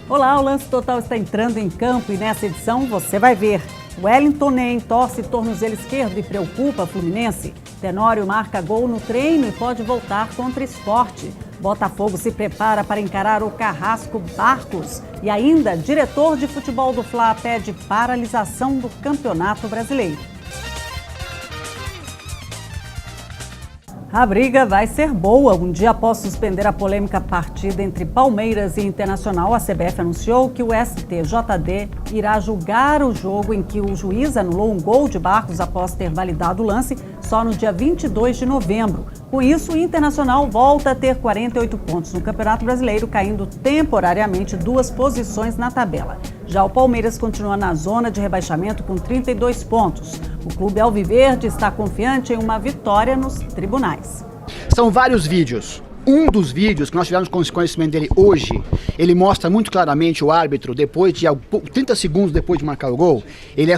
Olá, o Lance Total está entrando em campo e nessa edição você vai ver. Wellington Nem torce tornozelo esquerdo e preocupa Fluminense. Tenório marca gol no treino e pode voltar contra Sport. Botafogo se prepara para encarar o Carrasco Barcos. E ainda, diretor de futebol do Fla pede paralisação do Campeonato Brasileiro. A briga vai ser boa. Um dia após suspender a polêmica partida entre Palmeiras e Internacional, a CBF anunciou que o STJD irá julgar o jogo em que o juiz anulou um gol de Barcos após ter validado o lance só no dia 22 de novembro. Com isso, o Internacional volta a ter 48 pontos no Campeonato Brasileiro, caindo temporariamente 2 posições na tabela. Já o Palmeiras continua na zona de rebaixamento com 32 pontos. O clube alviverde está confiante em uma vitória nos tribunais. São vários vídeos. Um dos vídeos que nós tivemos conhecimento dele hoje, ele mostra muito claramente o árbitro, depois de 30 segundos depois de marcar o gol, ele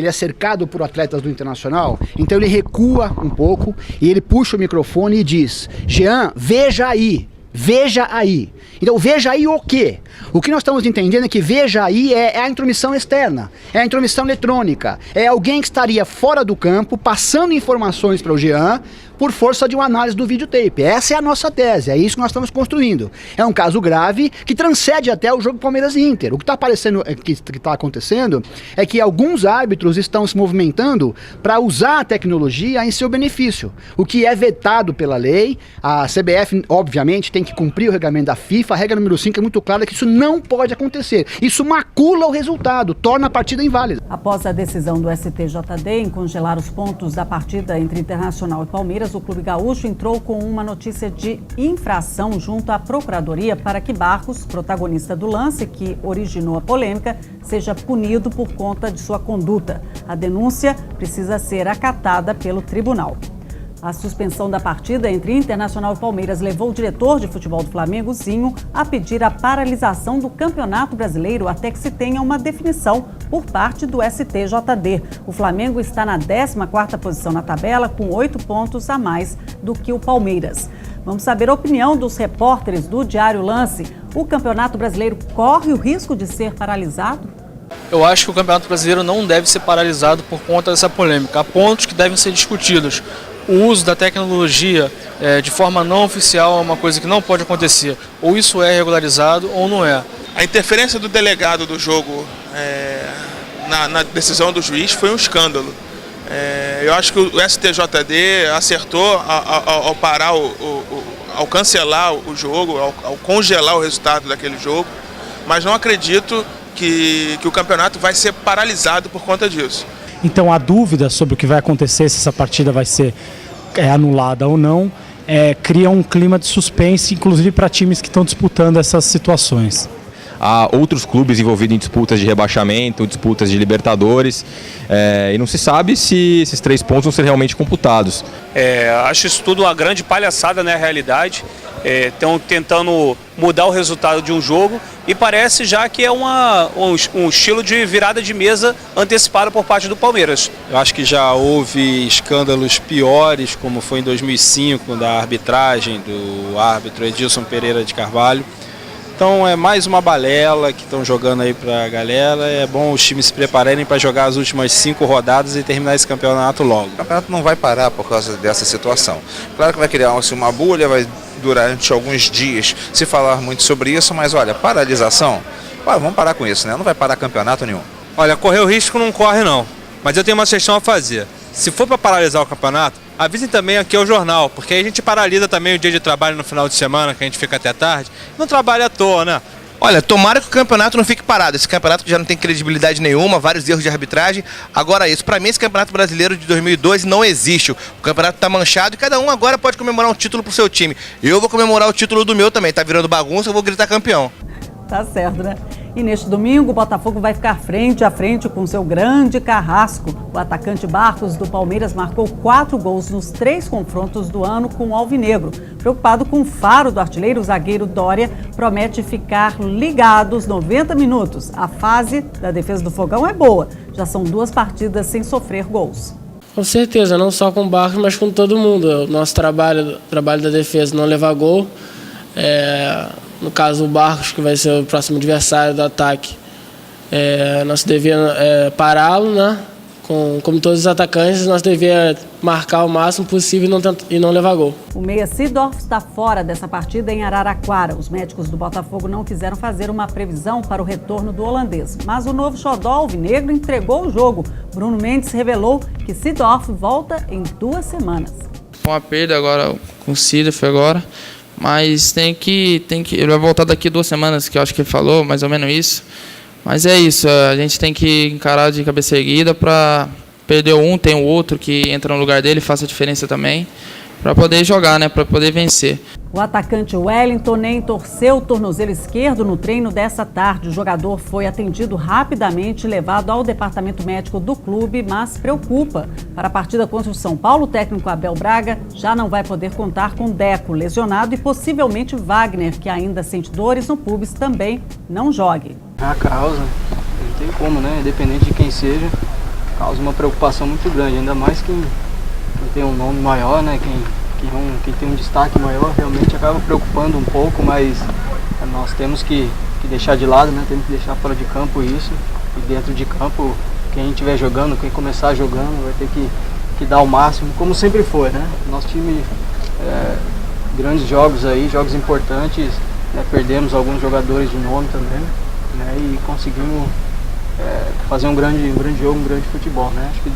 é cercado por atletas do Internacional, então ele recua um pouco e ele puxa o microfone e diz: Jean, veja aí. Veja aí. Então, veja aí o quê? O que nós estamos entendendo é que veja aí é a intromissão externa, é a intromissão eletrônica, é alguém que estaria fora do campo, passando informações para o Jean, por força de uma análise do videotape. Essa é a nossa tese, é isso que nós estamos construindo. É um caso grave que transcende até o jogo Palmeiras e Inter. O que está acontecendo é que alguns árbitros estão se movimentando para usar a tecnologia em seu benefício, o que é vetado pela lei. A CBF, obviamente, tem que cumprir o regulamento da FIFA. A regra número 5 é muito clara que isso não pode acontecer. Isso macula o resultado, torna a partida inválida. Após a decisão do STJD em congelar os pontos da partida entre Internacional e Palmeiras, o Clube Gaúcho entrou com uma notícia de infração junto à Procuradoria para que Barcos, protagonista do lance que originou a polêmica, seja punido por conta de sua conduta. A denúncia precisa ser acatada pelo tribunal. A suspensão da partida entre Internacional e Palmeiras levou o diretor de futebol do Flamengo, Zinho, a pedir a paralisação do Campeonato Brasileiro até que se tenha uma definição por parte do STJD. O Flamengo está na 14ª posição na tabela, com 8 pontos a mais do que o Palmeiras. Vamos saber a opinião dos repórteres do Diário Lance. O Campeonato Brasileiro corre o risco de ser paralisado? Eu acho que o Campeonato Brasileiro não deve ser paralisado por conta dessa polêmica. Há pontos que devem ser discutidos. O uso da tecnologia de forma não oficial é uma coisa que não pode acontecer. Ou isso é regularizado ou não é. A interferência do delegado do jogo na decisão do juiz foi um escândalo. Eu acho que o STJD acertou ao parar, ao cancelar o jogo, ao congelar o resultado daquele jogo, mas não acredito que o campeonato vai ser paralisado por conta disso. Então a dúvida sobre o que vai acontecer, se essa partida vai ser anulada ou não, cria um clima de suspense, inclusive para times que estão disputando essas situações. Há outros clubes envolvidos em disputas de rebaixamento, disputas de Libertadores, e não se sabe se esses 3 pontos vão ser realmente computados. Acho isso tudo uma grande palhaçada, né, realidade. Estão tentando mudar o resultado de um jogo e parece já que é um estilo de virada de mesa antecipada por parte do Palmeiras. Eu acho que já houve escândalos piores, como foi em 2005, da arbitragem do árbitro Edilson Pereira de Carvalho. Então é mais uma balela que estão jogando aí para a galera. É bom os times se prepararem para jogar as últimas 5 rodadas e terminar esse campeonato logo. O campeonato não vai parar por causa dessa situação. Claro que vai criar uma bolha, vai durante alguns dias se falar muito sobre isso, mas olha, paralisação, vamos parar com isso, né? Não vai parar campeonato nenhum. Olha, correr o risco não corre não, mas eu tenho uma sugestão a fazer. Se for para paralisar o campeonato, avisem também aqui ao jornal, porque aí a gente paralisa também o dia de trabalho no final de semana, que a gente fica até tarde, não trabalha à toa, né? Olha, tomara que o campeonato não fique parado. Esse campeonato já não tem credibilidade nenhuma, vários erros de arbitragem. Agora isso, pra mim esse campeonato brasileiro de 2012 não existe. O campeonato tá manchado e cada um agora pode comemorar um título pro seu time. Eu vou comemorar o título do meu também, tá virando bagunça, eu vou gritar campeão. Tá certo, né? E neste domingo, o Botafogo vai ficar frente a frente com seu grande Carrasco. O atacante Barcos do Palmeiras marcou 4 gols nos 3 confrontos do ano com o Alvinegro. Preocupado com o faro do artilheiro, o zagueiro Dória promete ficar ligado os 90 minutos. A fase da defesa do Fogão é boa. Já são 2 partidas sem sofrer gols. Com certeza, não só com o Barcos, mas com todo mundo. O nosso trabalho da defesa, não levar gol. no caso o Barcos, que vai ser o próximo adversário do ataque, nós devíamos pará-lo, né? Como todos os atacantes, nós devíamos marcar o máximo possível e não levar gol. O meia Seedorf está fora dessa partida em Araraquara. Os médicos do Botafogo não quiseram fazer uma previsão para o retorno do holandês. Mas o novo xodó alvinegro entregou o jogo. Bruno Mendes revelou que Seedorf volta em 2 semanas. Foi uma perda agora com o Seedorf agora, mas ele vai voltar daqui 2 semanas, que eu acho que ele falou, mais ou menos isso. Mas é isso, a gente tem que encarar de cabeça erguida para perder um, tem o outro que entra no lugar dele, faça a diferença também, para poder jogar, né, para poder vencer. O atacante Wellington nem torceu o tornozelo esquerdo no treino dessa tarde. O jogador foi atendido rapidamente e levado ao departamento médico do clube, mas preocupa. Para a partida contra o São Paulo, o técnico Abel Braga já não vai poder contar com Deco, lesionado, e possivelmente Wagner, que ainda sente dores no pubis, também não jogue. A causa, não tem como, né? Independente de quem seja, causa uma preocupação muito grande, ainda mais quem tem um nome maior, né? Quem tem um destaque maior realmente acaba preocupando um pouco, mas nós temos que deixar de lado, né? Temos que deixar fora de campo isso, e dentro de campo, quem estiver jogando, quem começar jogando, vai ter que dar o máximo, como sempre foi, né? Nosso time, grandes jogos aí, jogos importantes, né? Perdemos alguns jogadores de nome também, né? E conseguimos fazer um grande jogo, um grande futebol, né? Acho que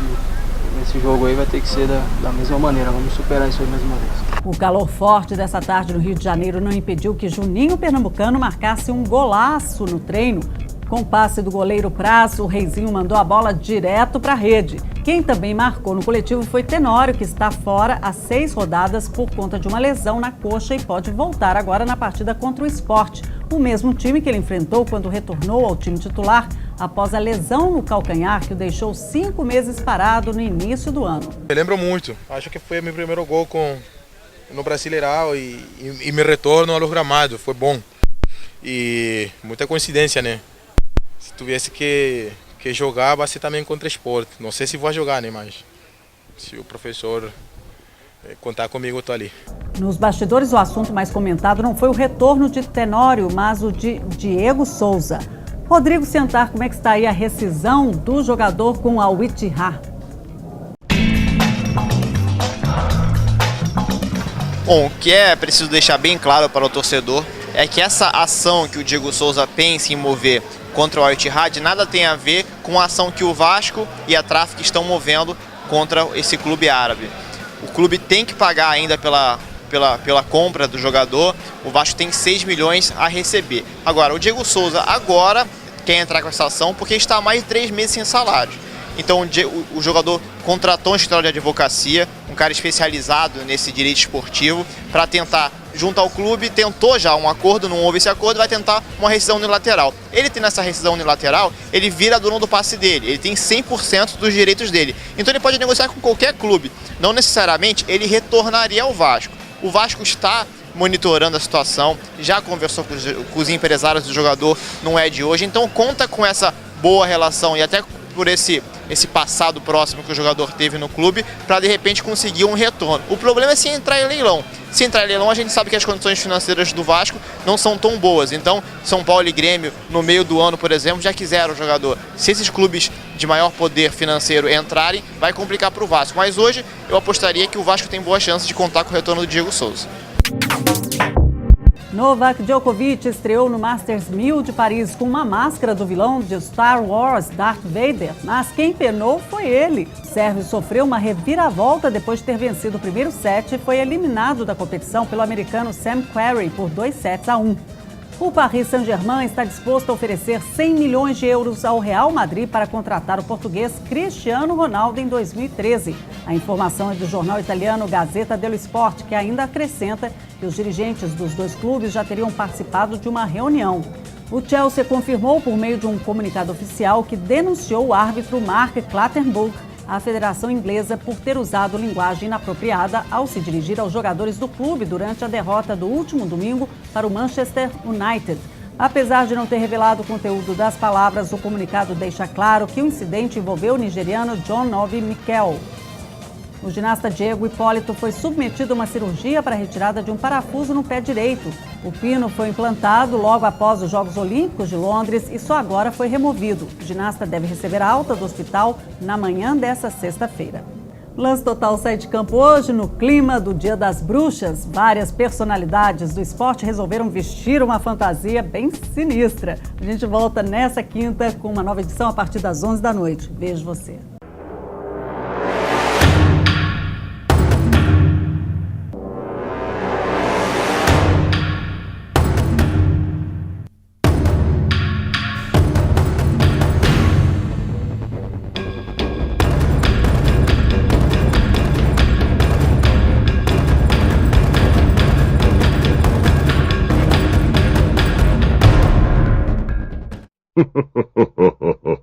nesse jogo aí vai ter que ser da mesma maneira, vamos superar isso aí mais uma vez. O calor forte dessa tarde no Rio de Janeiro não impediu que Juninho Pernambucano marcasse um golaço no treino. Com o passe do goleiro Praz, o Reizinho mandou a bola direto para a rede. Quem também marcou no coletivo foi Tenório, que está fora há 6 rodadas por conta de uma lesão na coxa e pode voltar agora na partida contra o Sport, o mesmo time que ele enfrentou quando retornou ao time titular após a lesão no calcanhar que o deixou 5 meses parado no início do ano. Eu lembro muito, acho que foi meu primeiro gol no Brasileirão e meu retorno ao gramado, foi bom. E muita coincidência, né? Se tivesse que jogar, vai ser também contra o Sport. Não sei se vou jogar, né? Mas se o professor contar comigo, eu tô ali. Nos bastidores, o assunto mais comentado não foi o retorno de Tenório, mas o de Diego Souza. Rodrigo Sentar, como é que está aí a rescisão do jogador com a Al-Ittihad? Bom, o que é preciso deixar bem claro para o torcedor é que essa ação que o Diego Souza pensa em mover contra o Al-Ittihad nada tem a ver com a ação que o Vasco e a Traffic estão movendo contra esse clube árabe. O clube tem que pagar ainda pela compra do jogador, o Vasco tem 6 milhões a receber. Agora, o Diego Souza agora quer entrar com essa ação porque está há mais de 3 meses sem salário. Então o jogador contratou um escritório de advocacia, um cara especializado nesse direito esportivo, para tentar, junto ao clube, tentou já um acordo, não houve esse acordo, vai tentar uma rescisão unilateral. Ele tendo essa rescisão unilateral, ele vira dono do passe dele, ele tem 100% dos direitos dele. Então ele pode negociar com qualquer clube, não necessariamente ele retornaria ao Vasco. O Vasco está monitorando a situação, já conversou com os empresários do jogador, não é de hoje, então conta com essa boa relação e até por esse passado próximo que o jogador teve no clube, para de repente conseguir um retorno. O problema é se entrar em leilão. Se entrar em leilão, a gente sabe que as condições financeiras do Vasco não são tão boas. Então, São Paulo e Grêmio, no meio do ano, por exemplo, já quiseram o jogador. Se esses clubes de maior poder financeiro entrarem, vai complicar para o Vasco. Mas hoje, eu apostaria que o Vasco tem boa chance de contar com o retorno do Diego Souza. Novak Djokovic estreou no Masters 1000 de Paris com uma máscara do vilão de Star Wars, Darth Vader, mas quem penou foi ele. O sérvio sofreu uma reviravolta depois de ter vencido o primeiro set e foi eliminado da competição pelo americano Sam Querrey por 2-1. O Paris Saint-Germain está disposto a oferecer 100 milhões de euros ao Real Madrid para contratar o português Cristiano Ronaldo em 2013. A informação é do jornal italiano Gazzetta dello Sport, que ainda acrescenta que os dirigentes dos dois clubes já teriam participado de uma reunião. O Chelsea confirmou por meio de um comunicado oficial que denunciou o árbitro Mark Clattenburg à Federação Inglesa por ter usado linguagem inapropriada ao se dirigir aos jogadores do clube durante a derrota do último domingo para o Manchester United. Apesar de não ter revelado o conteúdo das palavras, o comunicado deixa claro que o incidente envolveu o nigeriano John Obi Mikel. O ginasta Diego Hipólito foi submetido a uma cirurgia para a retirada de um parafuso no pé direito. O pino foi implantado logo após os Jogos Olímpicos de Londres e só agora foi removido. O ginasta deve receber alta do hospital na manhã dessa sexta-feira. Lance Total sai de campo hoje no clima do Dia das Bruxas. Várias personalidades do esporte resolveram vestir uma fantasia bem sinistra. A gente volta nessa quinta com uma nova edição a partir das 11 da noite. Vejo você. Ho, ho, ho, ho, ho.